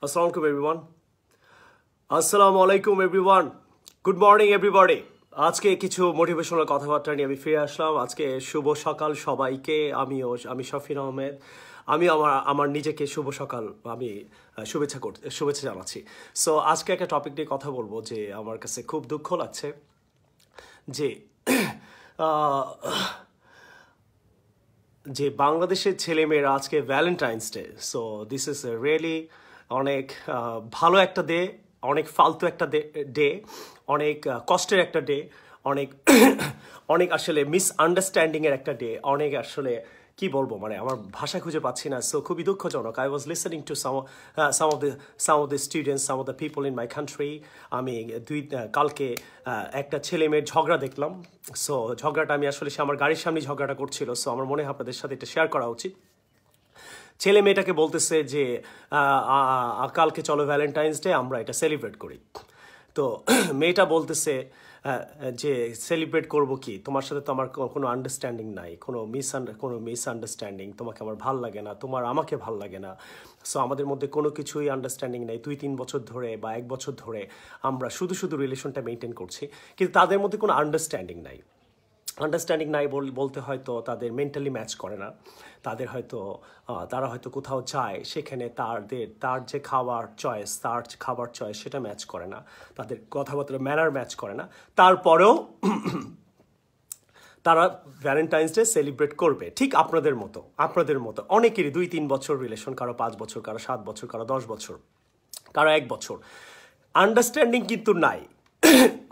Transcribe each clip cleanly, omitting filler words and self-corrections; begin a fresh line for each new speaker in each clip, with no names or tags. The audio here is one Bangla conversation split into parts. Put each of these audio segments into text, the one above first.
Assalamualaikum everyone. Assalamualaikum everyone. Good morning everybody. আজকে কিছু মোটিভেশনাল কথাবার্তা নিয়ে আমি ফিরে আসলাম। আজকে শুভ সকাল সবাইকে। আমি শফিন আহমেদ। আমি আমার নিজেকে শুভ সকাল আমি শুভেচ্ছা জানাচ্ছি। সো আজকে একটা টপিক নিয়ে কথা বলবো যে আমার কাছে খুব দুঃখ লাগছে যে যে বাংলাদেশের ছেলেমেয়েরা আজকে Valentine's day. So this is really অনেক ভালো একটা ডে, অনেক ফালতু একটা ডে, অনেক কষ্টের একটা ডে, অনেক অনেক আসলে মিসআন্ডারস্ট্যান্ডিংয়ের একটা ডে, অনেক আসলে কি বলবো, মানে আমার ভাষা খুঁজে পাচ্ছি না। সো খুবই দুঃখজনক। I was listening to some of the students, some of the people in my country. আমি কালকে একটা ছেলে মেয়ের ঝগড়া দেখলাম। সো ঝগড়াটা আমি আসলে সে আমার গাড়ির সামনে ঝগড়াটা করছিল। সো আমার মনে হয় আপনাদের সাথে এটা শেয়ার করা উচিত। ছেলে মেয়েটাকে বলতেছে যে কালকে চলো ভ্যালেন্টাইন্স ডে, আমরা এটা সেলিব্রেট করি। তো মেয়েটা বলতেছে যে সেলিব্রেট করব কি, তোমার সাথে তো আমার কোনো আন্ডারস্ট্যান্ডিং নাই, কোনো মিসআন্ডারস্ট্যান্ডিং, তোমাকে আমার ভাল লাগে না, তোমার আমাকে ভাল লাগে না। সো আমাদের মধ্যে কোনো কিছুই আন্ডারস্ট্যান্ডিং নেই। 2-3 বছর ধরে বা 1 বছর ধরে আমরা শুধু রিলেশনটা মেনটেন করছি, কিন্তু তাদের মধ্যে কোনো আন্ডারস্ট্যান্ডিং নাই। বলতে হয়তো তাদের মেন্টালি ম্যাচ করে না, তাদের হয়তো তারা হয়তো কোথাও যায়, সেখানে তার যে খাবার চয়েস সেটা ম্যাচ করে না, তাদের কথাবার্তার ম্যানার ম্যাচ করে না। তারপরেও তারা ভ্যালেন্টাইন্স ডে সেলিব্রেট করবে, ঠিক আপনাদের মতো অনেকেরই 2-3 বছর রিলেশন, কারো 5 বছর, কারো 7 বছর, কারো 10 বছর, কারো 1 বছর। আন্ডারস্ট্যান্ডিং কিন্তু নাই,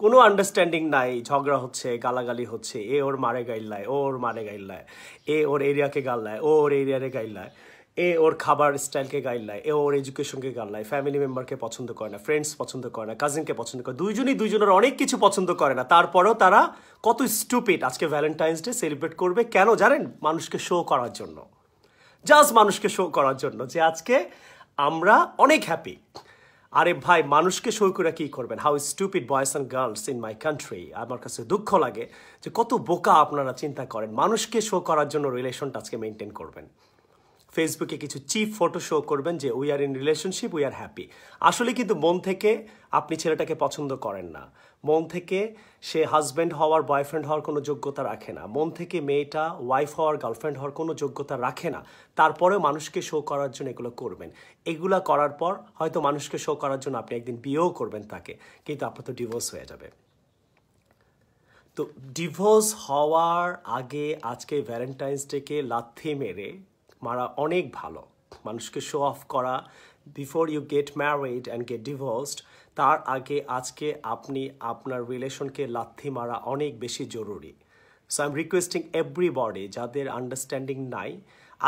কোনো আন্ডারস্ট্যান্ডিং নাই। ঝগড়া হচ্ছে, গালাগালি হচ্ছে, এ ওর মারে গাইল্লায়, ও ওর মারে গাইল্লায়, এ ওর এরিয়াকে গাইল্লায়, ও ওর এরিয়ারে গাইল্লায়, এ ওর খাবার স্টাইলকে গাইল্লায়, এ ওর এডুকেশনকে গাইল্লায়, ফ্যামিলি মেম্বারকে পছন্দ করে না, ফ্রেন্ডস পছন্দ করে না, কাজিনকে পছন্দ করে, দুইজনের অনেক কিছু পছন্দ করে না। তারপরেও তারা কত স্টুপিড, আজকে ভ্যালেন্টাইন্স ডে সেলিব্রেট করবে। কেন জানেন? মানুষকে শো করার জন্য, জাস্ট মানুষকে শো করার জন্য যে আজকে আমরা অনেক হ্যাপি। আরে ভাই, মানুষকে শো করে কী করবেন? হাউ স্টুপিড বয়েস and girls in my country. আমার কাছে দুঃখ লাগে যে কত বোকা আপনারা চিন্তা করেন মানুষকে শো করার জন্য রিলেশনটা আজকে মেনটেন করবেন। ফেসবুকে কিছু চিপ ফটো শো করবেন যে we are in relationship, we are happy. আসলে কিন্তু মন থেকে আপনি ছেলেটাকে পছন্দ করেন না, মন থেকে সে হাজব্যান্ড হওয়ার, বয়ফ্রেন্ড হওয়ার কোনো যোগ্যতা রাখে না, মন থেকে মেয়েটা ওয়াইফ হওয়ার, গার্লফ্রেন্ড হওয়ার কোনো যোগ্যতা রাখে না। তারপরেও মানুষকে শো করার জন্য এগুলো করবেন। এগুলা করার পর হয়তো মানুষকে শো করার জন্য আপনি একদিন বিয়েও করবেন তাকে, কিন্তু আপনার তো ডিভোর্স হয়ে যাবে। তো ডিভোর্স হওয়ার আগে আজকে ভ্যালেন্টাইন্স ডেকে লাথি মেরে মারা অনেক ভালো। মানুষকে শো অফ করা before you get married and get divorced, তার আগে আজকে আপনি আপনার রিলেশনকে লাথি মারা অনেক বেশি জরুরি। So I am requesting everybody, যাদের আন্ডারস্ট্যান্ডিং নাই,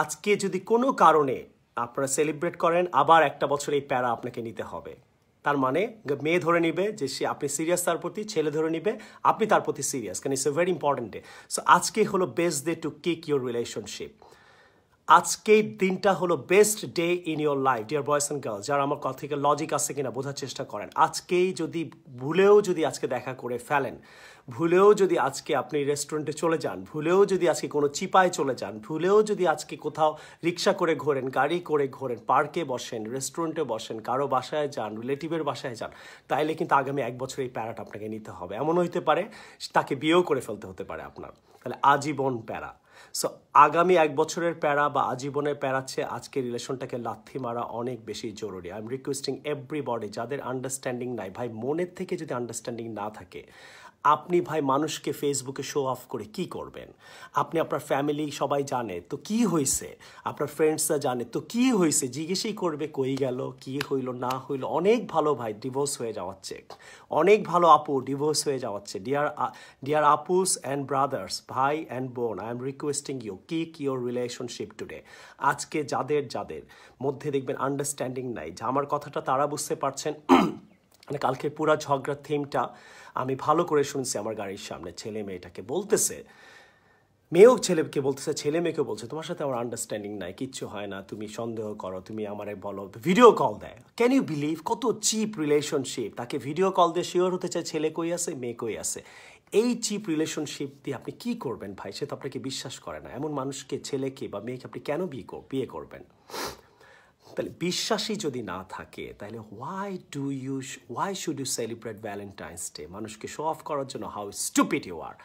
আজকে যদি কোনো কারণে আপনারা সেলিব্রেট করেন, আবার 1 বছর এই প্যারা আপনাকে নিতে হবে। তার মানে মেয়ে ধরে নিবে যে সে আপনি সিরিয়াস তার প্রতি, ছেলে ধরে নিবে আপনি তার প্রতি সিরিয়াস, কারণ it's a very important day. So আজকে হলো best day to kick your relationship. আজকের দিনটা হলো best day in your life, dear boys and girls. যারা আমার কথা থেকে লজিক আছে কিনা বোঝার চেষ্টা করেন। আজকেই যদি ভুলেও যদি আজকে দেখা করে ফেলেন, ভুলেও যদি আজকে আপনি রেস্টুরেন্টে চলে যান, ভুলেও যদি আজকে কোনো চিপায় চলে যান, ভুলেও যদি আজকে কোথাও রিক্সা করে ঘোরেন, গাড়ি করে ঘোরেন, পার্কে বসেন, রেস্টুরেন্টে বসেন, কারো বাসায় যান, রিলেটিভের বাসায় যান, তাইলে কিন্তু আগামী 1 বছর এই প্যারাটা আপনাকে নিতে হবে। এমন হইতে পারে তাকে বিয়েও করে ফেলতে হতে পারে আপনার, তাহলে আজীবন প্যারা। সো আগামী 1 বছরের প্যারা বা আজীবনের প্যারাচ্ছে আজকে রিলেশনটাকে লাথি মারা অনেক বেশি জরুরি। আই এম রিকোয়েস্টিং এভরিবডি, যাদের আন্ডারস্ট্যান্ডিং নাই, ভাই মনের থেকে যদি আন্ডারস্ট্যান্ডিং না থাকে, আপনি ভাই মানুষকে ফেসবুকে শো অফ করে কি করবেন? আপনি আপনার ফ্যামিলি সবাই জানে তো কি হয়েছে, আপনার ফ্রেন্ডসরা জানে তো কি হয়েছে, জিজ্ঞেসই করবে কই গেল, কি হইল না হইল। অনেক ভালো ভাই ডিভোর্স হয়ে যাওয়াচ্ছে, অনেক ভালো আপু ডিভোর্স হয়ে যাওয়াচ্ছে। ডিয়ার আপুস অ্যান্ড ব্রাদার্স, ভাই অ্যান্ড বোন, I am requesting you kick your relationship today. আজকে যাদের মধ্যে দেখবেন আন্ডারস্ট্যান্ডিং নাই, যে আমার কথাটা তারা বুঝতে পারছেন। মানে কালকে পুরা ঝগড়ার থিমটা আমি ভালো করে শুনছি আমার গাড়ির সামনে। ছেলে মেয়েটাকে বলতেছে, মেয়েও ছেলেকে বলতেছে, ছেলে মেয়েকে বলছে তোমার সাথে আমার আন্ডারস্ট্যান্ডিং নাই, কিচ্ছু হয় না, তুমি সন্দেহ করো, তুমি আমারে বলো, ভিডিও কল দেয়। ক্যান ইউ বিলিভ কত চিপ রিলেশনশিপ? তাকে ভিডিও কল দিয়ে শিওর হতে চায় ছেলে কই আছে, মেয়ে কই আছে। এই চিপ রিলেশনশিপ দিয়ে আপনি কি করবেন ভাই? সে তো আপনাকে বিশ্বাস করে না। এমন মানুষকে, ছেলেকে বা মেয়েকে আপনি কেন বিয়ে করবেন? তাহলে বিশ্বাসই যদি না থাকে তাহলে why should you celebrate Valentine's day? মানুষকে শো অফ করার জন্য? How stupid you are.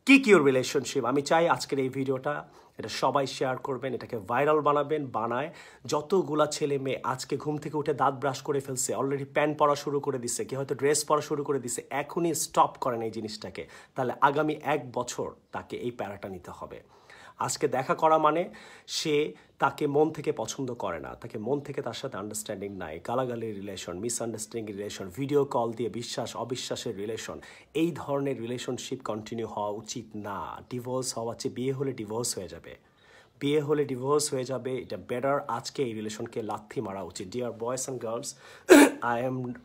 Kick your relationship. আমি চাই আজকের এই ভিডিওটা এটা সবাই শেয়ার করবেন, এটাকে ভাইরাল বানাবেন। বানায় যতগুলা ছেলে মেয়ে আজকে ঘুম থেকে উঠে দাঁত ব্রাশ করে ফেলছে, অলরেডি প্যান্ট পরা শুরু করে দিছে, কি হয়তো ড্রেস পরা শুরু করে দিছে, এখনই স্টপ করেন এই জিনিসটাকে, তাহলে আগামী 1 বছর তাকে এই প্যারাটা নিতে হবে। আজকে দেখা করা মানে সে তাকে মন থেকে পছন্দ করে না, তাকে মন থেকে তার সাথে আন্ডারস্ট্যান্ডিং নাই, গালাগালির relation, misunderstanding relation, video call দিয়ে বিশ্বাস অবিশ্বাসের রিলেশন, এই ধরনের রিলেশনশিপ কন্টিনিউ হওয়া উচিত না। ডিভোর্স হওয়া চেয়ে বিয়ে হলে ডিভোর্স হয়ে যাবে, বিয়ে হলে ডিভোর্স হয়ে যাবে, এটা বেটার। আজকে এই রিলেশনকে লাথি মারা উচিত। ডিয়ার বয়েস অ্যান্ড গার্লস,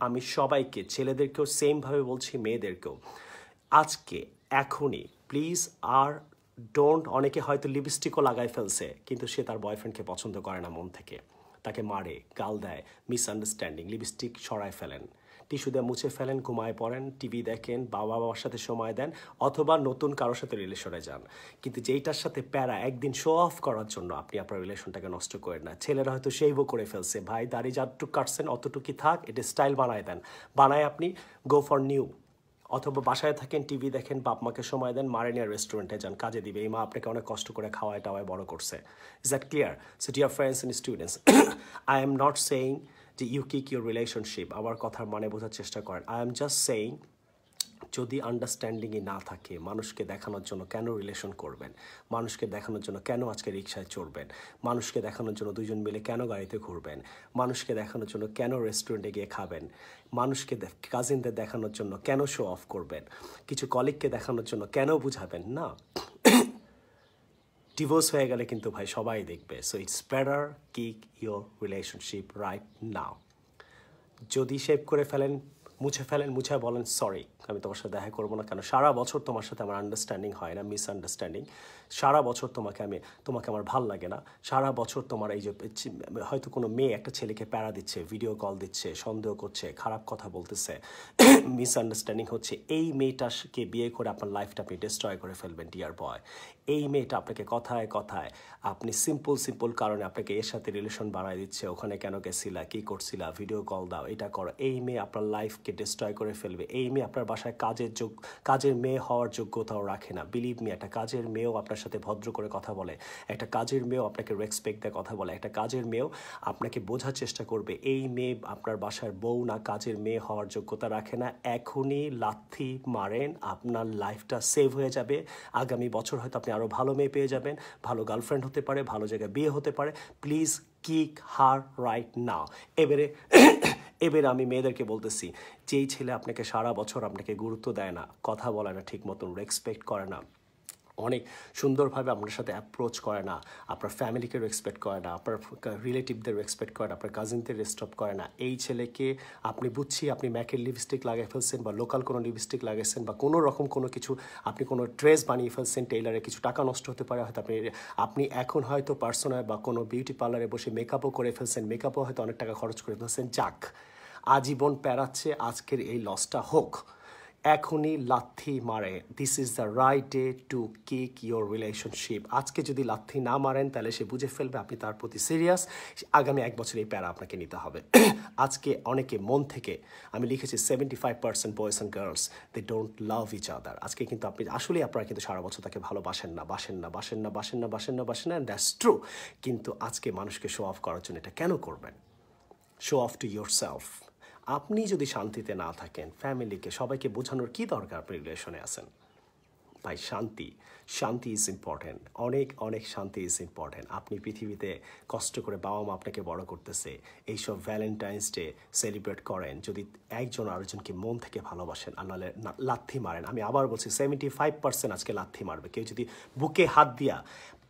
আমি সবাইকে, ছেলেদেরকেও সেমভাবে বলছি, মেয়েদেরকেও, আজকে এখনই প্লিজ আর ডোন্ট। অনেকে হয়তো লিপস্টিকও লাগাই ফেলছে কিন্তু সে তার বয়ফ্রেন্ডকে পছন্দ করে না মন থেকে, তাকে মারে, গাল দেয়, মিসআন্ডারস্ট্যান্ডিং, লিপস্টিক সরায় ফেলেন, টিস্যু দিয়ে মুছে ফেলেন, ঘুমায় পড়েন, টিভি দেখেন, বাবা বাবার সাথে সময় দেন, অথবা নতুন কারোর সাথে রিলেশনে যান। কিন্তু যেইটার সাথে প্যারা একদিন শো অফ করার জন্য আপনি আপনার রিলেশনটাকে নষ্ট করেন না। ছেলেরা হয়তো সেইভও করে ফেলছে, ভাই দাড়ি যতটুকু কাটছেন অতটুকুই থাক, এটা স্টাইল বানায় দেন, বানায় আপনি গো ফর নিউ। অথবা বাসায় থাকেন, টিভি দেখেন, বাপ মাকে সময় দেন, মারে নিয়ে রেস্টুরেন্টে যান, কাজে দিবে। এই মা আপনাকে অনেক কষ্ট করে খাওয়ায় টাওয়ায় বড় করছে। Is that clear? So dear friends and students, I am not saying যে ইউ কিক ইউর রিলেশনশিপ। আমার কথার মানে বোঝার চেষ্টা করেন। আই এম জাস্ট সেইং, যদি আন্ডারস্ট্যান্ডিংই না থাকে, মানুষকে দেখানোর জন্য কেন রিলেশন করবেন? মানুষকে দেখানোর জন্য কেন আজকে রিক্সায় চড়বেন? মানুষকে দেখানোর জন্য দুজন মিলে কেন গাড়িতে ঘুরবেন? মানুষকে দেখানোর জন্য কেন রেস্টুরেন্টে গিয়ে খাবেন? মানুষকে কাজিনদের দেখানোর জন্য কেন শো অফ করবেন? কিছু কলিগকে দেখানোর জন্য কেন বুঝাবেন? না, ডিভোর্স হয়ে গেলে কিন্তু ভাই সবাই দেখবে। So it's better kick your relationship right নাও। যদি শেভ করে ফেলেন, মুছে ফেলেন, মুছে বলেন সরি, আমি তোমার সাথে দেখা করবো না। কেন? সারা বছর তোমার সাথে আমার আন্ডারস্ট্যান্ডিং হয় না, মিসআন্ডারস্ট্যান্ডিং। সারা বছর তোমাকে আমার ভাল লাগে না। সারা বছর তোমার এই যে হয়তো কোনো মেয়ে একটা ছেলেকে প্যারা দিচ্ছে, ভিডিও কল দিচ্ছে, সন্দেহ করছে, খারাপ কথা বলতেছে, মিসআন্ডারস্ট্যান্ডিং হচ্ছে, এই মেয়েটাকে বিয়ে করে আপনার লাইফটা আপনি ডিস্ট্রয় করে ফেলবেন ডিয়ার বয়। এই মেয়েটা আপনাকে কথায় কথায়, আপনি সিম্পল কারণে আপনাকে এর সাথে রিলেশন বানায় দিচ্ছে, ওখানে কেন গেছিলা, কী করছিলা, ভিডিও কল দাও, এটা করো। এই মেয়ে আপনার লাইফকে ডিস্ট্রয় করে ফেলবে। এই মেয়ে আপনার বাসায় কাজের মেয়ে হওয়ার যোগ্যতাও রাখে না। বিলিভ মি, একটা কাজের মেয়েও আপনার সাথে ভদ্র করে কথা বলে, একটা কাজের মেয়েও আপনাকে রেসপেক্ট দিয়ে কথা বলে, একটা কাজের মেয়েও আপনাকে বোঝার চেষ্টা করবে। এই মেয়ে আপনার বাসার বউ না, কাজের মেয়ে হওয়ার যোগ্যতা রাখে না। এখনই লাথি মারেন, আপনার লাইফটা সেভ হয়ে যাবে। আগামী বছর হয়তো আপনি আরও ভালো মেয়ে পেয়ে যাবেন, ভালো গার্লফ্রেন্ড হতে পারে, ভালো জায়গায় বিয়ে হতে পারে। Please kick her right now. এবারে আমি মেয়েদেরকে বলতেছি, যেই ছেলে আপনাকে সারা বছর আপনাকে গুরুত্ব দেয় না, কথা বলে না ঠিক মতন, রেসপেক্ট করে না, অনেক সুন্দরভাবে আপনার সাথে অ্যাপ্রোচ করে না, আপনার ফ্যামিলিকে রেসপেক্ট করে না, আপনার রিলেটিভদের রেসপেক্ট করে না, আপনার কাজিনদের রেসপেক্ট করে না, এই ছেলেকে আপনি বুঝছি আপনি ম্যাকের লিপস্টিক লাগিয়ে ফেলছেন বা লোকাল কোনো লিপস্টিক লাগিয়েছেন বা কোনো রকম কোনো কিছু আপনি কোনো ড্রেস বানিয়ে ফেলছেন, টেইলারে কিছু টাকা নষ্ট হতে পারে, হয়তো আপনি এখন হয়তো পার্সোনাল বা কোনো বিউটি পার্লারে বসে মেকআপও করে ফেলছেন, মেকআপও হয়তো অনেক টাকা খরচ করে ফেলছেন। যাক, আজীবন প্যারাচ্ছে, আজকের এই লসটা হোক। এখনই লাথি মারে। This is the right day to kick your relationship. আজকে যদি লাথি না মারেন তাহলে সে বুঝে ফেলবে আপনি তার প্রতি সিরিয়াস। আগামী 1 বছর এই প্যারা আপনাকে নিতে হবে। আজকে অনেকে মন থেকে, আমি লিখেছি 75% boys and girls they don't love each other. আজকে কিন্তু আপনারা কিন্তু সারা বছর তাকে ভালোবাসেন না, অ্যান্ড দ্যাটস ট্রু। কিন্তু আজকে মানুষকে শো অফ করার জন্য এটা কেন করবেন? Show off to your self. আপনি যদি শান্তিতে না থাকেন, ফ্যামিলিকে সবাইকে বোঝানোর কি দরকার? আপনি রিলেশনে আছেন ভাই, শান্তি ইজ ইম্পর্টেন্ট, অনেক শান্তি ইজ ইম্পর্টেন্ট। আপনি পৃথিবীতে কষ্ট করে বাবা মা আপনাকে বড় করতেছে, এইসব ভ্যালেন্টাইন্স ডে সেলিব্রেট করেন যদি একজন আরেকজনকে মন থেকে ভালোবাসেন, আর নাহলে লাথি মারেন। আমি আবার বলছি 75% আজকে লাথি মারবে। কেউ যদি বুকে হাত দিয়া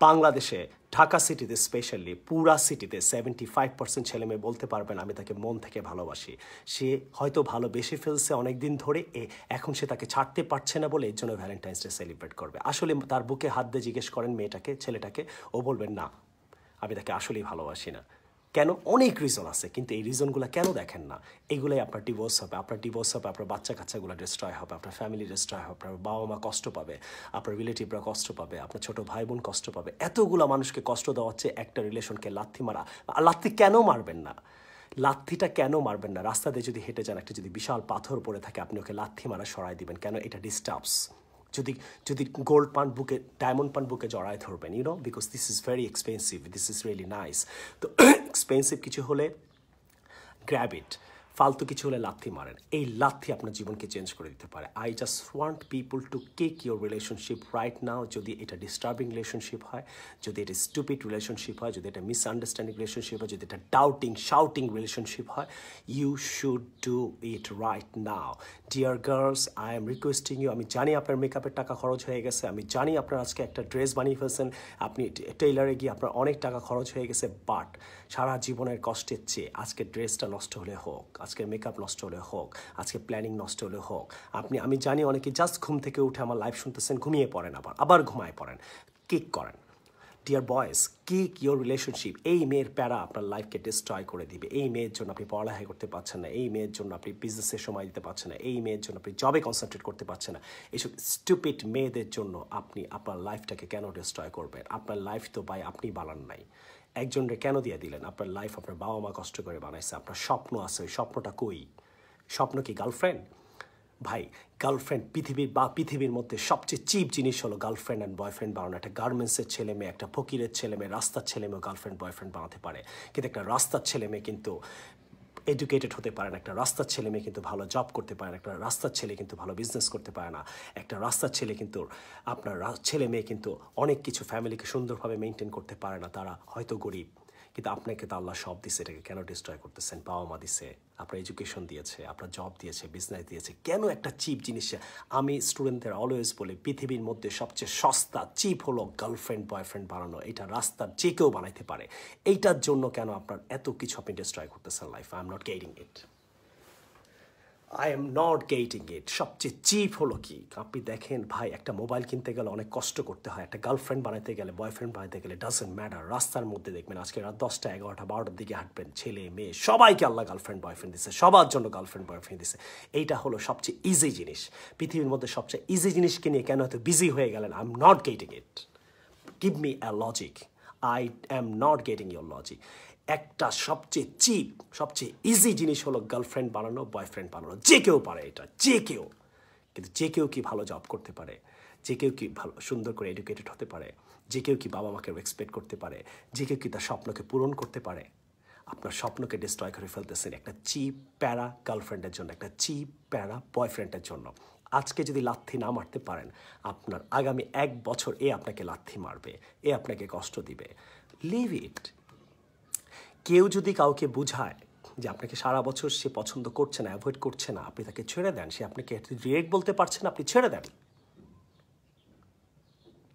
বাংলাদেশে ঢাকা সিটিতে স্পেশালি পুরা সিটিতে 75% ছেলেমেয়ে বলতে পারবেন আমি তাকে মন থেকে ভালোবাসি। সে হয়তো ভালোবেসে ফেলছে অনেক দিন ধরে, এখন সে তাকে ছাড়তে পারছে না বলে এর জন্য ভ্যালেন্টাইন্স ডে সেলিব্রেট করবে। আসলে তার বুকে হাত দিয়ে জিজ্ঞেস করেন ছেলেটাকে, ও বলবেন না, আমি তাকে আসলেই ভালোবাসি না। কেন? অনেক রিজন আছে, কিন্তু এই রিজনগুলো কেন দেখেন না? এগুলোই আপনার ডিভোর্স হবে, আপনার বাচ্চা কাচ্চাগুলো ডিস্ট্রয় হবে, আপনার ফ্যামিলি ডিস্ট্রয় হবে, আপনার বাবা মা কষ্ট পাবে, আপনার রিলেটিভরা কষ্ট পাবে, আপনার ছোট ভাই বোন কষ্ট পাবে। এতগুলো মানুষকে কষ্ট দেওয়া হচ্ছে একটা রিলেশনকে লাথি মারা। লাথি কেন মারবেন না? লাথিটা কেন মারবেন না? রাস্তা দিয়ে যদি হেঁটে যান, একটা যদি বিশাল পাথর পড়ে থাকে, আপনি ওকে লাথি মারা সরাই দিবেন কেন? এটা ডিস্টার্বস। যদি গোল্ড পান বুকে, ডায়মন্ড পান বুকে জড়ায় ধরবেন, because this is very expensive, this is really nice. তো এক্সপেন্সিভ কিছু হলে গ্র্যাব ইট, ফালতু কিছু হলে লাথি মারেন। এই লাথি আপনার জীবনকে চেঞ্জ করে দিতে পারে। I just want people to kick your relationship right নাও। যদি এটা ডিস্টার্বিং রিলেশনশিপ হয়, যদি এটা স্টুপিড রিলেশনশিপ হয়, যদি এটা মিসআন্ডারস্ট্যান্ডিং রিলেশনশিপ হয়, যদি এটা ডাউটিং শাউটিং রিলেশনশিপ হয়, you should do it right now. Dear girls, I am requesting you. আমি জানি আপনার মেকআপের টাকা খরচ হয়ে গেছে, আমি জানি আপনার আজকে একটা ড্রেস বানিয়ে ফেলছেন, আপনি টেইলারে গিয়ে আপনার অনেক টাকা খরচ হয়ে গেছে, বাট সারা জীবনের কষ্টের চেয়ে আজকে ড্রেসটা নষ্ট হলে হোক, আজকে মেকআপ নষ্ট হলে হোক, আজকে প্ল্যানিং নষ্ট হলে হোক, আমি জানি অনেকে জাস্ট ঘুম থেকে উঠে আমার লাইভ শুনতেছেন, ঘুমিয়ে পড়েন, আবার ঘুমায় পড়েন, কিক করেন। Dear boys, kick your relationship. এই মেয়ের প্যারা আপনার লাইফকে ডিস্ট্রয় করে দিবে। এই মেয়ের জন্য আপনি পড়ালেখা করতে পারছেন না, এই মেয়ের জন্য আপনি বিজনেসে সময় দিতে পারছেন না, এই মেয়ের জন্য আপনি জবে কনসেন্ট্রেট করতে পারছেন না। এইসব স্টুপিড মেয়েদের জন্য আপনি আপনার লাইফটাকে কেন ডিস্ট্রয় করবেন? আপনার লাইফ তো ভাই আপনি বানান নাই, একজনকে কেন দিয়ে দিলেন? আপনার লাইফ আপনার বাবা মা কষ্ট করে বানাইছে। আপনার স্বপ্ন আছে, ওই স্বপ্নটা কই? স্বপ্ন কি গার্লফ্রেন্ড? ভাই, গার্লফ্রেন্ড পৃথিবীর মধ্যে সবচেয়ে চিপ জিনিস হলো গার্লফ্রেন্ড অ্যান্ড বয়ফ্রেন্ড বানানো। একটা গার্মেন্টসের ছেলে মেয়ে, একটা ফকিরের ছেলে মেয়ে, রাস্তার ছেলে মেয়েও গার্লফ্রেন্ড বয়ফ্রেন্ড বানাতে পারে, কিন্তু একটা রাস্তার ছেলে মেয়ে কিন্তু এডুকেটেড হতে পারে না, একটা রাস্তার ছেলে মেয়ে কিন্তু ভালো জব করতে পারে না, একটা রাস্তার ছেলে কিন্তু ভালো বিজনেস করতে পারে না, একটা রাস্তার ছেলে কিন্তু আপনার ছেলে মেয়ে কিন্তু অনেক কিছু ফ্যামিলিকে সুন্দরভাবে মেনটেন করতে পারে না, তারা হয়তো গরিব। কিন্তু আপনাকে তো আল্লাহ সব দিছে, এটাকে কেন ডিস্ট্রয় করতেছেন? বাবা মা দিছে, আপনার এডুকেশন দিয়েছে, আপনার জব দিয়েছে, বিজনেস দিয়েছে, কেন একটা চিপ জিনিস? আমি স্টুডেন্টদের অলওয়েজ বলি, পৃথিবীর মধ্যে সবচেয়ে সস্তা চিপ হলো গার্লফ্রেন্ড বয়ফ্রেন্ড বানানো। এটা রাস্তার যে কেউ বানাইতে পারে। এইটার জন্য কেন আপনার এত কিছু আপনি ডিস্ট্রয় করতেছেন life? I am not getting it, I am not getting ইট। সবচেয়ে চিপ হলো কি? আপনি দেখেন ভাই, একটা মোবাইল কিনতে গেলে অনেক কষ্ট করতে হয়, একটা গার্লফ্রেন্ড বানাতে গেলে, বয়ফ্রেন্ড বানাতে গেলে, ডাজেন্ট ম্যাটার। রাস্তার মধ্যে দেখবেন আজকে রাত 10টা 11টা 12টার দিকে হাঁটবেন, ছেলে মেয়ে সবাইকে আল্লাহ গার্লফ্রেন্ড বয়ফ্রেন্ড দিচ্ছে, সবার জন্য গার্লফ্রেন্ড বয়ফ্রেন্ড দিচ্ছে। এইটা হলো সবচেয়ে ইজি জিনিস। পৃথিবীর মধ্যে সবচেয়ে ইজি জিনিসকে নিয়ে কেন এত বিজি হয়ে গেলেন? I am not getting it. Give me a logic. I am not getting your logic. একটা সবচেয়ে চিপ, সবচেয়ে ইজি জিনিস হলো গার্লফ্রেন্ড বানানো, বয়ফ্রেন্ড বানানো। যে কেউ পারে এটা, যে কেউ। কিন্তু যে কেউ কি ভালো জব করতে পারে? যে কেউ কি ভালো সুন্দর করে এডুকেটেড হতে পারে? যে কেউ কি বাবা মাকে রেসপেক্ট করতে পারে? যে কেউ কি তার স্বপ্নকে পূরণ করতে পারে? আপনার স্বপ্নকে ডিস্ট্রয় করে ফেলতেছেন একটা চিপ প্যারা গার্লফ্রেন্ডের জন্য, একটা চিপ প্যারা বয়ফ্রেন্ডের জন্য। আজকে যদি লাথি না মারতে পারেন, আপনার আগামী 1 বছর আপনাকে লাথি মারবে, আপনাকে কষ্ট দিবে। Leave it. কেউ যদি কাউকে বুঝায় যে আপনাকে সারা বছর সে পছন্দ করছে না, অ্যাভয়েড করছে না, আপনি তাকে ছেড়ে দেন। সে আপনাকে ডিরেক্ট বলতে পারছে না, আপনি ছেড়ে দেন।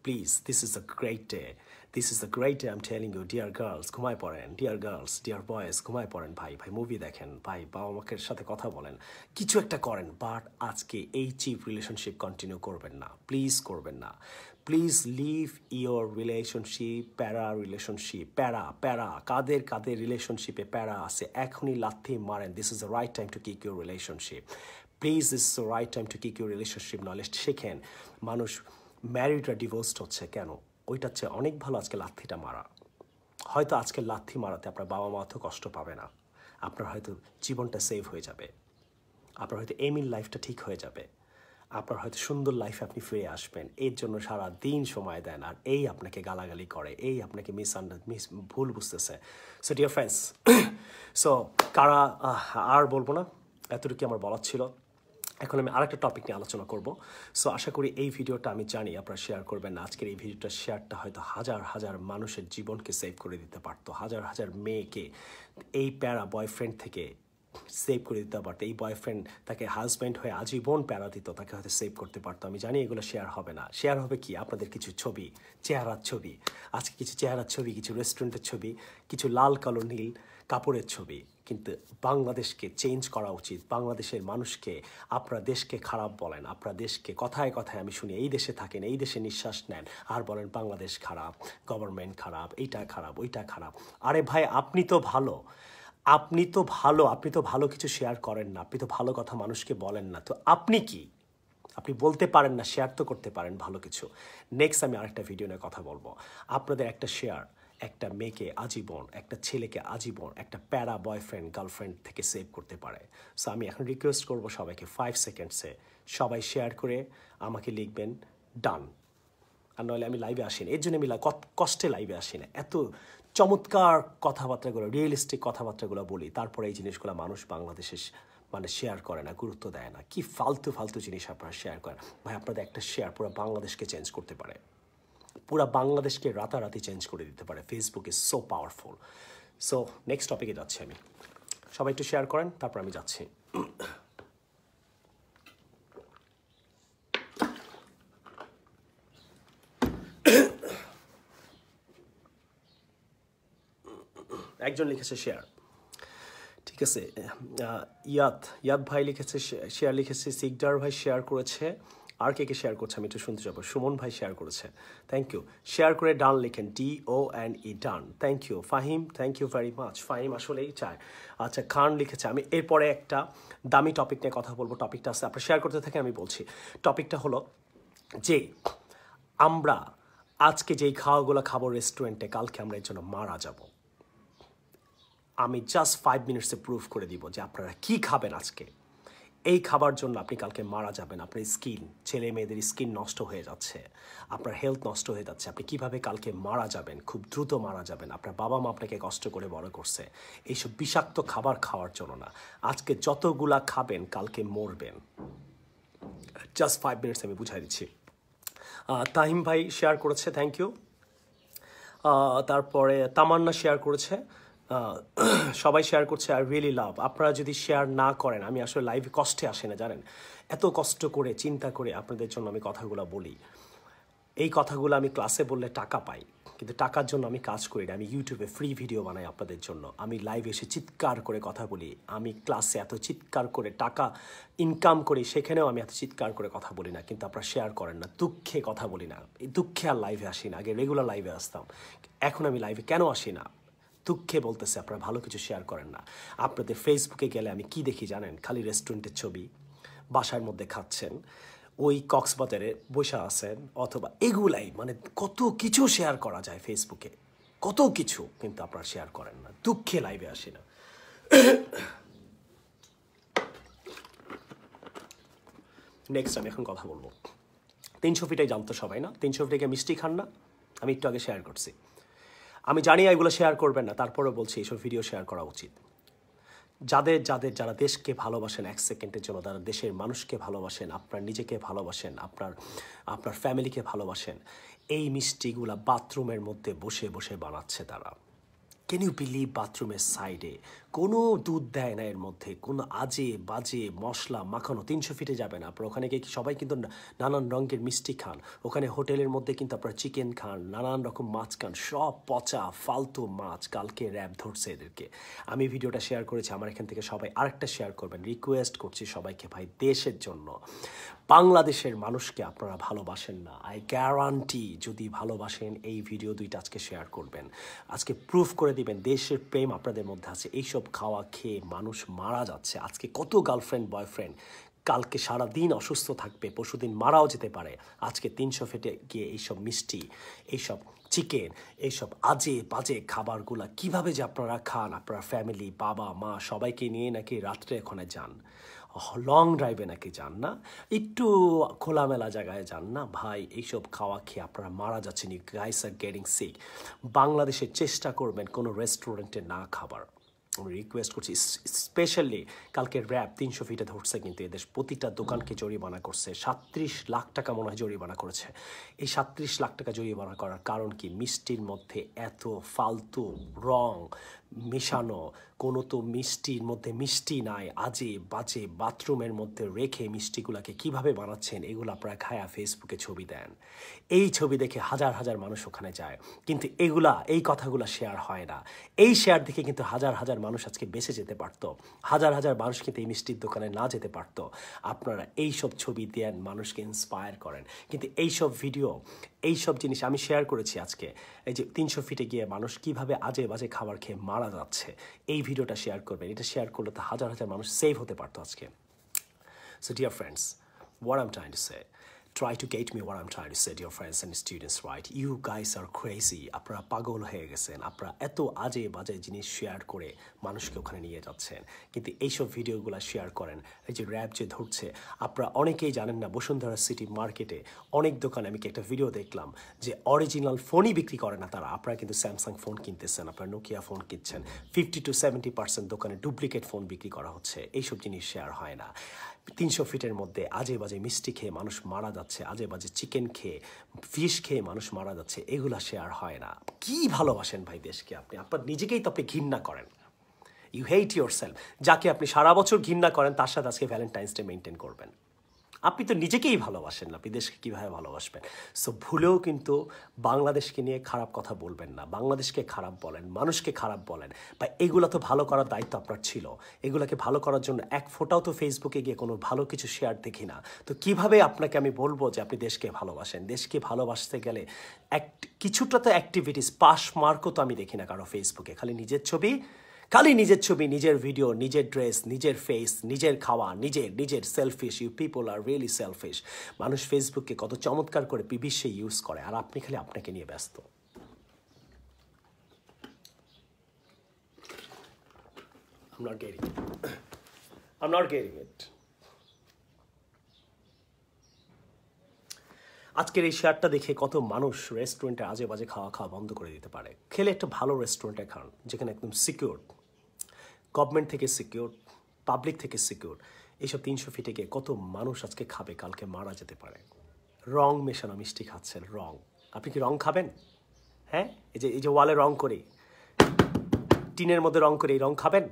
Please, this is a great day, this is a great day. I am telling you, dear girls ঘুমায় পড়েন, ডিয়ার গার্লস, ডিয়ার বয়েজ ঘুমায় পড়েন। ভাই মুভি দেখেন, ভাই বাবা মাকের সাথে কথা বলেন, কিছু একটা করেন, বাট আজকে এই চিপ রিলেশনশিপ কন্টিনিউ করবেন না, প্লিজ করবেন না। Please leave your relationship, relationship, কাদের রিলেশনশিপে প্যারা আছে, এখনই লাথি মারেন। This is the right time to kick your relationship. Please, this is the right time to kick your relationship. Knowledge শেখেন। মানুষ ম্যারিডরা ডিভোর্সড হচ্ছে কেন? ওইটার চেয়ে অনেক ভালো আজকে লাথিটা মারা। হয়তো আজকে লাথি মারাতে আপনার বাবা মা অত কষ্ট পাবে না, আপনার হয়তো জীবনটা সেভ হয়ে যাবে, আপনার হয়তো এমিল লাইফটা ঠিক হয়ে যাবে, আপনার হয়তো সুন্দর লাইফে আপনি ফিরে আসবেন। এর জন্য সারা দিন সময় দেন, আর আপনাকে গালাগালি করে, আপনাকে ভুল বুঝতেছে। সো ডিয়ার ফ্রেন্ডস, সো কারা আর বলবো না, এতটুকু আমার বলার ছিল। এখন আমি আরেকটা টপিক নিয়ে আলোচনা করব। সো আশা করি এই ভিডিওটা, আমি জানি আপনারা শেয়ার করবেন না। আজকের এই ভিডিওটা শেয়ারটা হয়তো হাজার হাজার মানুষের জীবনকে সেভ করে দিতে পারতো, হাজার হাজার মেয়েকে এই প্যারা বয়ফ্রেন্ড থেকে সেভ করে দিতে পারতো। এই বয়ফ্রেন্ড তাকে হাজব্যান্ড হয়ে আজীবন প্যারা দিত, তাকে হয়তো সেভ করতে পারতো। আমি জানি এগুলো শেয়ার হবে না। শেয়ার হবে কি? আপনাদের কিছু ছবি, চেহারার ছবি। আজকে কিছু চেহারার ছবি, কিছু রেস্টুরেন্টের ছবি, কিছু লাল কালো নীল কাপড়ের ছবি, কিন্তু বাংলাদেশকে চেঞ্জ করা উচিত। বাংলাদেশের মানুষকে আপনারা দেশকে খারাপ বলেন, আপনারা দেশকে কথায় কথায় আমি শুনি এই দেশে থাকেন, এই দেশে নিঃশ্বাস নেন, আর বলেন বাংলাদেশ খারাপ, গভর্নমেন্ট খারাপ, এইটা খারাপ, ওইটা খারাপ। আরে ভাই আপনি তো ভালো, আপনি তো ভালো, আপনি তো ভালো কিছু শেয়ার করেন না, আপনি তো ভালো কথা মানুষকে বলেন না, তো আপনি কি? আপনি বলতে পারেন না, শেয়ার তো করতে পারেন ভালো কিছু। নেক্সট আমি আরেকটা ভিডিও নিয়ে কথা বলবো। আপনাদের একটা শেয়ার একটা মেয়েকে আজীবন, একটা ছেলেকে আজীবন একটা প্যারা বয়ফ্রেন্ড গার্লফ্রেন্ড থেকে সেভ করতে পারে। সো আমি এখন রিকোয়েস্ট করবো সবাইকে 5 সেকেন্ডসে সবাই শেয়ার করে আমাকে লিখবেন ডান। আর নইলে আমি লাইভে আসি না, এর জন্য আমি কষ্টে লাইভে আসি না। এত চমৎকার কথাবার্তাগুলো, রিয়েলিস্টিক কথাবার্তাগুলো বলি, তারপরে এই জিনিসগুলো মানুষ বাংলাদেশে মানে শেয়ার করে না, গুরুত্ব দেয় না। কি ফালতু ফালতু জিনিস আপনারা শেয়ার করেন। ভাই আপনাদের একটা শেয়ার পুরো বাংলাদেশকে চেঞ্জ করতে পারে, পুরো বাংলাদেশকে রাতারাতি চেঞ্জ করে দিতে পারে। Facebook is so powerful. So next টপিকে যাচ্ছি আমি, সবাই একটু শেয়ার করেন, তারপর আমি যাচ্ছি। একজন লিখেছে শেয়ার, ঠিক আছে। ইয়াদ ভাই লিখেছে শেয়ার, লিখেছে সিকদার ভাই শেয়ার করেছে। আর কে কে শেয়ার করছে আমি একটু শুনতে যাবো। সুমন ভাই শেয়ার করেছে, থ্যাংক ইউ। শেয়ার করে ডান লিখেন, DONE done, thank you. Fahim, thank you very much. Fahim আসলেই চায়। আচ্ছা খান লিখেছে। আমি এরপরে একটা দামি টপিক নিয়ে কথা বলবো। টপিকটা আছে, আপনারা শেয়ার করতে থাকে, আমি বলছি। টপিকটা হলো যে আমরা আজকে যেই খাওয়াগুলো খাবো রেস্টুরেন্টে, কালকে আমরা এর জন্য মারা যাব। আমি জাস্ট 5 মিনিটসে প্রুফ করে দিব যে আপনারা কি খাবেন আজকে। এই খাবার জন্য আপনি কালকে মারা যাবেন। আপনার স্কিন, ছেলে মেয়েদের স্কিন নষ্ট হয়ে যাচ্ছে, আপনার হেলথ নষ্ট হয়ে যাচ্ছে। আপনি কিভাবে কালকে মারা যাবেন, খুব দ্রুত মারা যাবেন। আপনার বাবা মা আপনাকে কষ্ট করে বড় করছে এইসব বিষাক্ত খাবার খাওয়ার জন্য না। আজকে যতগুলা খাবেন কালকে মরবেন। জাস্ট 5 মিনিটস আমি বুঝাই দিচ্ছি। তাহিম ভাই শেয়ার করেছে, থ্যাংক ইউ। তারপরে তামান্না শেয়ার করেছে। সবাই শেয়ার করছে, আর রিয়েলি লাভ। আপনারা যদি শেয়ার না করেন, আমি আসলে লাইভে কষ্টে আসি না জানেন, এত কষ্ট করে চিন্তা করে আপনাদের জন্য আমি কথাগুলো বলি। এই কথাগুলো আমি ক্লাসে বললে টাকা পাই, কিন্তু টাকার জন্য আমি কাজ করি না। আমি ইউটিউবে ফ্রি ভিডিও বানাই আপনাদের জন্য, আমি লাইভে এসে চিৎকার করে কথা বলি। আমি ক্লাসে এত চিৎকার করে টাকা ইনকাম করি, সেখানেও আমি এত চিৎকার করে কথা বলি না, কিন্তু আপনারা শেয়ার করেন না। দুঃখে কথা বলি না, এই দুঃখে আর লাইভে আসি না। আগে রেগুলার লাইভে আসতাম, এখন আমি লাইভে কেন আসি না? দুঃখে বলতেছে আপনারা ভালো কিছু শেয়ার করেন না। আপনাদের ফেসবুকে গেলে আমি কি দেখি জানেন? খালি রেস্টুরেন্টের ছবি, বাসার মধ্যে খাচ্ছেন, ওই কক্সবাজারে বসে আছেন, অথবা এগুলাই, মানে কত কিছু শেয়ার করা যায় ফেসবুকে, কত কিছু, কিন্তু আপনারা শেয়ার করেন না। দুঃখে লাইভে আসি না। নেক্সট আমি এখন কথা বলবো। 300 ফিটাই জানতো সবাই না? 300 ফিটে মিষ্টি খান না? আমি একটু আগে শেয়ার করছি। আমি জানি এগুলো শেয়ার করবেন না, তারপরেও বলছি এইসব ভিডিও শেয়ার করা উচিত। যারা দেশকে ভালোবাসেন, 1 সেকেন্ডের জন্য যারা দেশের মানুষকে ভালোবাসেন, আপনার নিজেকে ভালোবাসেন, আপনার ফ্যামিলিকে ভালোবাসেন, এই মিষ্টিগুলা বাথরুমের মধ্যে বসে বসে বানাচ্ছে তারা। Can you believe? বাথরুমের সাইডে কোনো দুধ দেয় না, এর মধ্যে কোনো আজে বাজে মশলা মাখানো। 300 ফিটে যাবেন আপনার, ওখানে গিয়ে সবাই কিন্তু নানান রঙের মিষ্টি খান। ওখানে হোটেলের মধ্যে কিন্তু আপনারা চিকেন খান, নানান রকম মাছ খান, সব পচা ফালতু মাছ। কালকে র্যাব ধরছে এদেরকে। আমি ভিডিওটা শেয়ার করেছি, আমার এখান থেকে সবাই আরেকটা শেয়ার করবেন। রিকোয়েস্ট করছি সবাইকে, ভাই দেশের জন্য, বাংলাদেশের মানুষকে আপনারা ভালোবাসেন না। আই গ্যারান্টি যদি ভালোবাসেন এই ভিডিও 2টা আজকে শেয়ার করবেন, আজকে প্রুফ করে দিবেন দেশের প্রেম আপনাদের মধ্যে আছে। এইসব খাওয়া খেয়ে মানুষ মারা যাচ্ছে। আজকে কত গার্লফ্রেন্ড বয়ফ্রেন্ড কালকে সারা দিন অসুস্থ থাকবে, পরশুদিন মারাও যেতে পারে। আজকে 300 ফিটে গিয়ে এইসব মিষ্টি, এইসব চিকেন, এইসব আজে বাজে খাবারগুলা কিভাবে যে আপনারা খান, আপনারা ফ্যামিলি, বাবা মা সবাইকে নিয়ে নাকি রাত্রে ওখানে যান, লং ড্রাইভে নাকি যান না, একটু খোলামেলা জায়গায় যান না। ভাই এইসব খাওয়া খেয়ে আপনারা মারা যাচ্ছেন। You guys are getting sick. বাংলাদেশে চেষ্টা করবেন কোনো রেস্টুরেন্টে না খাবার। আমি রিকোয়েস্ট করছি, স্পেশালি কালকে র্যাব 300 ফিটে ধরছে, কিন্তু এদের প্রতিটা দোকানকে জরিমানা করছে। 37 লাখ টাকা মনে হয় জরিমানা করেছে। এই 37 লাখ টাকা জরিমানা করার কারণ কি? মিষ্টির মধ্যে এত ফালতু রং, মেশানো, কোনো তো মিষ্টির মধ্যে মিষ্টি নাই, আজে বাজে বাথরুমের মধ্যে রেখে মিষ্টিগুলোকে কিভাবে বানাচ্ছেন এগুলো আপনারা খায়া ফেসবুকে ছবি দেন। এই ছবি দেখে হাজার হাজার মানুষ ওখানে যায়, কিন্তু এই কথাগুলো শেয়ার হয় না। এই শেয়ার দেখে কিন্তু হাজার হাজার মানুষ আজকে বেঁচে যেতে পারতো, হাজার হাজার মানুষ কিন্তু এই মিষ্টির দোকানে না যেতে পারতো। আপনারা এইসব ছবি দেন, মানুষকে ইন্সপায়ার করেন, কিন্তু এইসব ভিডিও, এইসব জিনিস আমি শেয়ার করেছি আজকে। এই যে 300 ফিটে গিয়ে মানুষ কিভাবে আজে বাজে খাবার খেয়ে মারা যাচ্ছে, এই ভিডিওটা শেয়ার করবেন। এটা শেয়ার করলে তো হাজার হাজার মানুষ সেভ হতে পারতো আজকে। So dear friends, what I'm trying to say, try to get me what I'm trying to say, dear friends and students, right? You guys are crazy. আপনারা পাগল হয়ে গেছেন, আপনারা এত আজে বাজে জিনিস শেয়ার করে মানুষকে ওখানে নিয়ে যাচ্ছেন, কিন্তু এইসব ভিডিওগুলো শেয়ার করেন। এই যে র্যাব যে ধরছে, আপনারা অনেকেই জানেন না, বসুন্ধরা সিটি মার্কেটে অনেক দোকানে আমি একটা ভিডিও দেখলাম যে অরিজিনাল ফোনই বিক্রি করে না তারা। আপনারা কিন্তু স্যামসাং ফোন কিনতেছেন, আপনারা নোকিয়া ফোন কিনছেন, 50 to 70% দোকানে ডুপ্লিকেট ফোন বিক্রি করা হচ্ছে। এইসব জিনিস শেয়ার হয় না। 300 ফিটের মধ্যে আজে বাজে মিষ্টি খেয়ে মানুষ মারা যাচ্ছে, আজে বাজে চিকেন খেয়ে, ফিশ খেয়ে মানুষ মারা যাচ্ছে, এগুলা শেয়ার হয় না। কি ভালোবাসেন ভাই দেশকে আপনি? আপনার নিজেকেই তো আপনি ঘৃণা করেন। You hate yourself. যাকে আপনি সারা বছর ঘৃণা করেন তার সাথে আজকে ভ্যালেন্টাইন্স ডে মেনটেন করবেন। আপনি তো নিজেকেই ভালোবাসেন না, আপনি দেশকে কীভাবে ভালোবাসবেন? সো ভুলেও কিন্তু বাংলাদেশকে নিয়ে খারাপ কথা বলবেন না, বাংলাদেশকে খারাপ বলেন, মানুষকে খারাপ বলেন, বা এগুলো তো ভালো করার দায়িত্ব আপনার ছিল। এগুলোকে ভালো করার জন্য এক ফোঁটাও তো ফেসবুকে গিয়ে কোনো ভালো কিছু শেয়ার দেখি না। তো কিভাবে আপনাকে আমি বলবো যে আপনি দেশকে ভালোবাসেন? দেশকে ভালোবাসতে গেলে কিছুটা তো অ্যাক্টিভিটিস, পাস মার্কও তো আমি দেখি না কারো ফেসবুকে। খালি নিজের ছবি, নিজের ভিডিও, নিজের ড্রেস, নিজের ফেস, নিজের খাওয়া, নিজের selfish. You people are really selfish. মানুষ ফেসবুককে কত চমৎকার করে বিশ্বে ইউজ করে, আর আপনি খালি আপনাকে নিয়ে ব্যস্ত। I'm not getting it. আজকের এই শেয়ারটা দেখে কত মানুষ রেস্টুরেন্টে আজে বাজে খাওয়া বন্ধ করে দিতে পারে। খেলে একটা ভালো রেস্টুরেন্টে খান, যেখানে একদম সিকিউর, গভর্নমেন্ট থেকে সিকিউর, পাবলিক থেকে সিকিউর। এইসব 300 ফিটে গিয়ে কত মানুষ আজকে খাবে, কালকে মারা যেতে পারে। রং মেশানো মিষ্টি খাচ্ছেন, রং। আপনি কি রং খাবেন? হ্যাঁ, এই যে ওয়ালে রং করি, টিনের মধ্যে রং করে, এই রং খাবেন?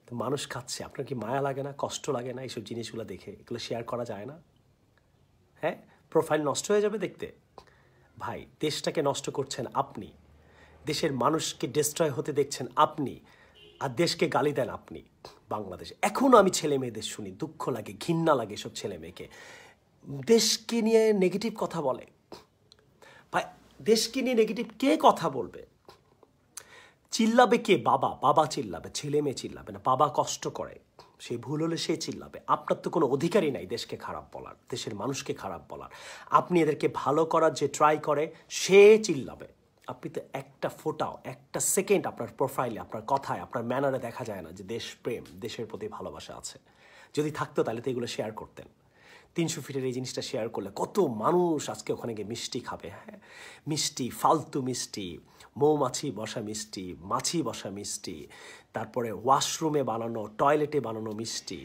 তো মানুষ খাচ্ছে, আপনার কি মায়া লাগে না, কষ্ট লাগে না এইসব জিনিসগুলো দেখে? এগুলো শেয়ার করা যায় না? হ্যাঁ, প্রোফাইল নষ্ট হয়ে যাবে দেখতে। ভাই, দেশটাকে নষ্ট করছেন আপনি, দেশের মানুষকে ডিস্ট্রয় হতে দেখছেন আপনি, আর দেশকে গালি দেন আপনি। বাংলাদেশ এখনও আমি ছেলে মেয়েদের শুনি, দুঃখ লাগে, ঘৃণা লাগে সব ছেলে মেয়েকে। দেশকে নিয়ে নেগেটিভ কথা বলে। ভাই, দেশকে নিয়ে নেগেটিভ কে কথা বলবে? চিল্লাবে কে? বাবা চিল্লাবে, ছেলে মেয়ে চিল্লাবে না। বাবা কষ্ট করে, সে ভুল হলে সে চিল্লাবে। আপনার তো কোনো অধিকারই নাই দেশকে খারাপ বলার, দেশের মানুষকে খারাপ বলার। আপনি এদেরকে ভালো করার যে ট্রাই করে সে চিল্লাবে। আপনি তো একটা ফোটাও, একটা সেকেন্ড আপনার প্রোফাইলে, আপনার কথায়, আপনার ম্যানারে দেখা যায় না যে দেশপ্রেম, দেশের প্রতি ভালোবাসা আছে। যদি থাকতো তাহলে তো এগুলো শেয়ার করতেন। 300 ফিটের এই জিনিসটা শেয়ার করলে কত মানুষ আজকে ওখানে গিয়ে মিষ্টি খাবে। হ্যাঁ, মিষ্টি, ফালতু মিষ্টি, মৌমাছি বসা মিষ্টি, মাছি বসা মিষ্টি, তারপরে ওয়াশরুমে বানানো, টয়লেটে বানানো মিষ্টি।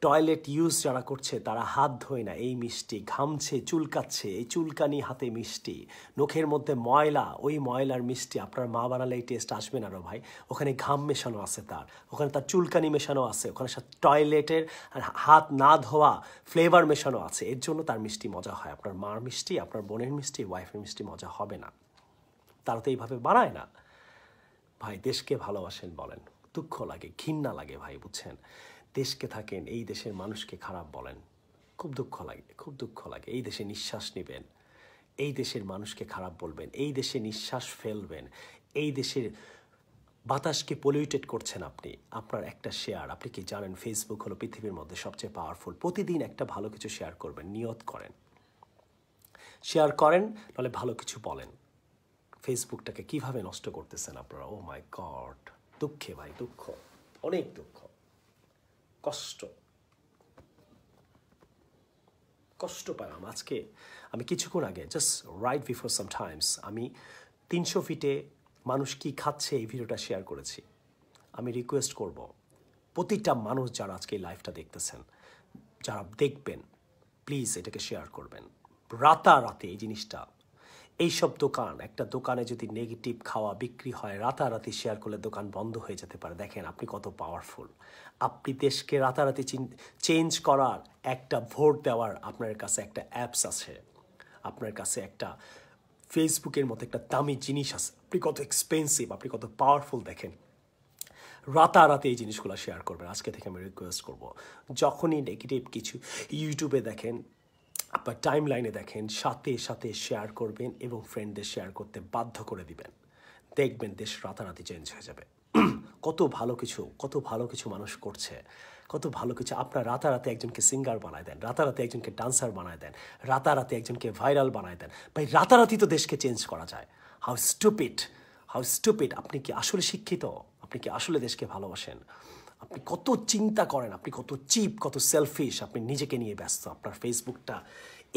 টয়লেট ইউজ যারা করছে তারা হাত ধোয় না, এই মিষ্টি। ঘামছে, চুলকাচ্ছে, এই চুলকানি হাতে মিষ্টি। নখের মধ্যে ময়লা, ওই ময়লার মিষ্টি। আপনার মা বানালে এই টেস্ট আসবে না রে ভাই। ওখানে ঘাম মেশানো আছে, ওখানে তার চুলকানি মেশানো আছে, ওখানে টয়লেটের হাত না ধোয়া ফ্লেভার মেশানো আছে, এর জন্য তার মিষ্টি মজা হয়। আপনার মার মিষ্টি, আপনার বোনের মিষ্টি, ওয়াইফের মিষ্টি মজা হবে না। তারা তো এইভাবে বানায় না। ভাই, দেশকে ভালোবাসেন বলেন, দুঃখ লাগে, ঘৃণা লাগে ভাই, বুঝছেন? দেশকে থাকেন, এই দেশের মানুষকে খারাপ বলেন, খুব দুঃখ লাগে, খুব দুঃখ লাগে। এই দেশে নিঃশ্বাস নেবেন, এই দেশের মানুষকে খারাপ বলবেন, এই দেশে নিঃশ্বাস ফেলবেন, এই দেশের বাতাসকে পলিউটেড করছেন আপনি। আপনার একটা শেয়ার, আপনি কি জানেন ফেসবুক হলো পৃথিবীর মধ্যে সবচেয়ে পাওয়ারফুল। প্রতিদিন একটা ভালো কিছু শেয়ার করবেন, নিয়ত করেন, শেয়ার করেন, নাহলে ভালো কিছু বলেন। ফেসবুকটাকে কিভাবে নষ্ট করতেছেন আপনারা! ও মাই গড, দুঃখে ভাই, দুঃখ, অনেক দুঃখ, কষ্ট পেলাম আজকে। আমি কিছুক্ষণ আগে, জাস্ট রাইট বিফোর সাম টাইমস, আমি 300 ফিটে মানুষ কি খাচ্ছে এই ভিডিওটা শেয়ার করেছি। আমি রিকোয়েস্ট করব প্রতিটা মানুষ যারা আজকে এই লাইভটা দেখতেছেন, যারা দেখবেন, প্লিজ এটাকে শেয়ার করবেন। রাতারাতি এই জিনিসটা, এইসব দোকান, একটা দোকানে যদি নেগেটিভ খাওয়া বিক্রি হয়, রাতারাতি শেয়ার করলে দোকান বন্ধ হয়ে যেতে পারে। দেখেন আপনি কত পাওয়ারফুল। আপনি দেশকে রাতারাতি চেঞ্জ করার, একটা ভোট দেওয়ার আপনার কাছে একটা অ্যাপস আছে, আপনার কাছে একটা ফেসবুকের মতো একটা দামি জিনিস আছে। আপনি কত এক্সপেন্সিভ, আপনি কত পাওয়ারফুল। দেখেন রাতারাতি এই জিনিসগুলো শেয়ার করবেন। আজকে থেকে আমি রিকোয়েস্ট করব, যখনই নেগেটিভ কিছু ইউটিউবে দেখেন, আপনার টাইম লাইনে দেখেন, সাথে সাথে শেয়ার করবেন এবং ফ্রেন্ডদের শেয়ার করতে বাধ্য করে দিবেন। দেখবেন দেশ রাতারাতি চেঞ্জ হয়ে যাবে। কত ভালো কিছু মানুষ করছে, কত ভালো কিছু। আপনার রাতারাতি একজনকে সিঙ্গার বানায় দেন, রাতারাতি একজনকে ডান্সার বানায় দেন, রাতারাতি একজনকে ভাইরাল বানায় দেন। ভাই রাতারাতি তো দেশকে চেঞ্জ করা যায়। How stupid. আপনি কি আসলে শিক্ষিত? আপনি কি আসলে দেশকে ভালোবাসেন? আপনি কত চিন্তা করেন, আপনি কত চিপ, কত সেলফিশ, আপনি নিজেকে নিয়ে ব্যস্ত। আপনার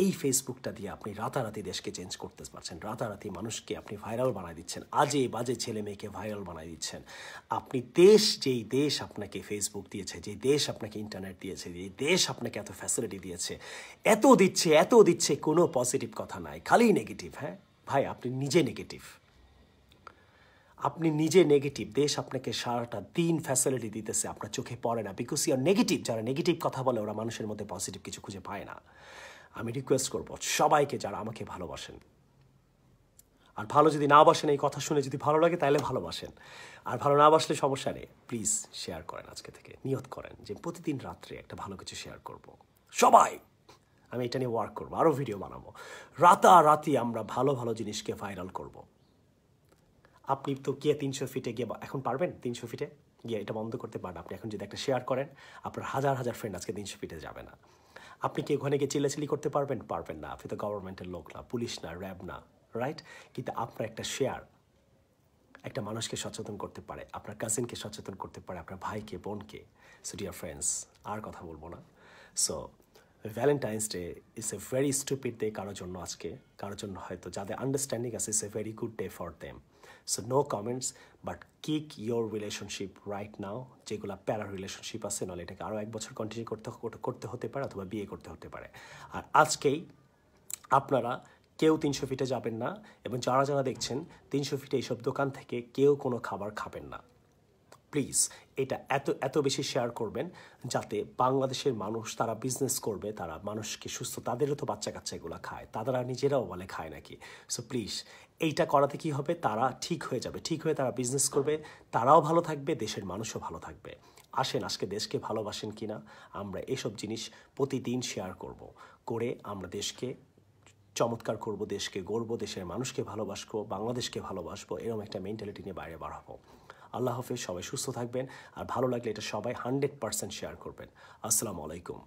এই ফেসবুকটা দিয়ে আপনি রাতারাতি দেশকে চেঞ্জ করতে পারছেন। রাতারাতি মানুষকে আপনি ভাইরাল বানায় দিচ্ছেন, আজে বাজে ছেলে মেয়েকে ভাইরাল বানায় দিচ্ছেন। আপনি যেই দেশ আপনাকে ফেসবুক দিয়েছে, যেই দেশ আপনাকে ইন্টারনেট দিয়েছে, যেই দেশ আপনাকে এত ফ্যাসিলিটি দিয়েছে, এত দিচ্ছে, কোনো পজিটিভ কথা নাই, খালি নেগেটিভ। হ্যাঁ ভাই, আপনি নিজে নেগেটিভ। দেশ আপনাকে সারাটা দিন ফ্যাসিলিটি দিতেছে, আপনার চোখে পড়ে না, বিকজ ইউ আর নেগেটিভ। যারা নেগেটিভ কথা বলে ওরা মানুষের মধ্যে পজিটিভ কিছু খুঁজে পায় না। আমি রিকোয়েস্ট করব সবাইকে, যারা আমাকে ভালোবাসেন, আর ভালো যদি না বাসেন, এই কথা শুনে যদি ভালো লাগে তাহলে ভালোবাসেন, আর ভালো না বাসলে সমস্যা নেই, প্লিজ শেয়ার করেন। আজকে থেকে নিয়ত করেন যে প্রতিদিন রাত্রে একটা ভালো কিছু শেয়ার করব। সবাই, আমি এটা নিয়ে ওয়ার্ক করবো, আরও ভিডিও বানাবো। রাতারাতি আমরা ভালো জিনিসকে ভাইরাল করব। আপনি তো গিয়ে 300 ফিটে গিয়ে এখন পারবেন? 300 ফিটে গিয়ে এটা বন্ধ করতে পারেন। আপনি এখন যদি একটা শেয়ার করেন, আপনার হাজার ফ্রেন্ড আজকে 300 ফিটে যাবে না। আপনি কি ওখানে গিয়ে চিল্লাচিল্লি করতে পারবেন? পারবেন না। আপনি তো গভর্নমেন্টের লোক না, পুলিশ না, র্যাব না, রাইট? কিন্তু আপনার একটা শেয়ার একটা মানুষকে সচেতন করতে পারে, আপনার কাজিনকে সচেতন করতে পারে, আপনার ভাইকে, বোনকে। সো ডিয়ার ফ্রেন্ডস, আর কথা বলবো না। So Valentine's day is a very stupid day কারোর জন্য আজকে, কারোর জন্য হয়তো যাদের আন্ডারস্ট্যান্ডিং আছে, it's a very good day for them. So no comments, but kick your relationship right now. যেগুলো প্যারা রিলেশনশিপ আছে, নাহলে এটাকে আরও 1 বছর কন্টিনিউ করতে হতে পারে, অথবা বিয়ে করতে হতে পারে। আর আজকেই আপনারা কেউ 300 ফিটে যাবেন না, এবং যারা দেখছেন 300 ফিটে এইসব দোকান থেকে কেউ কোনো খাবার খাবেন না। প্লিজ এটা এত বেশি শেয়ার করবেন, যাতে বাংলাদেশের মানুষ, তারা বিজনেস করবে, তারা মানুষকে সুস্থ, তাদেরও তো বাচ্চা কাচ্চা এগুলো খায়, তারা নিজেরাও বলে খায় নাকি। সো প্লিজ এইটা করাতে কী হবে, তারা ঠিক হয়ে যাবে, ঠিক হয়ে তারা বিজনেস করবে, তারাও ভালো থাকবে, দেশের মানুষও ভালো থাকবে। আসেন আজকে দেশকে ভালোবাসেন কিনা, আমরা এসব জিনিস প্রতিদিন শেয়ার করে আমরা দেশকে চমৎকার করব, দেশকে গড়ব, দেশের মানুষকে ভালোবাসবো, বাংলাদেশকে ভালোবাসবো, এরকম একটা মেন্টালিটি নিয়ে বাইরে বার হবো। আল্লাহ হাফেজ, সবাই সুস্থ থাকবেন, আর ভালো লাগলে এটা সবাই 100% শেয়ার করবেন। আসসালামু আলাইকুম।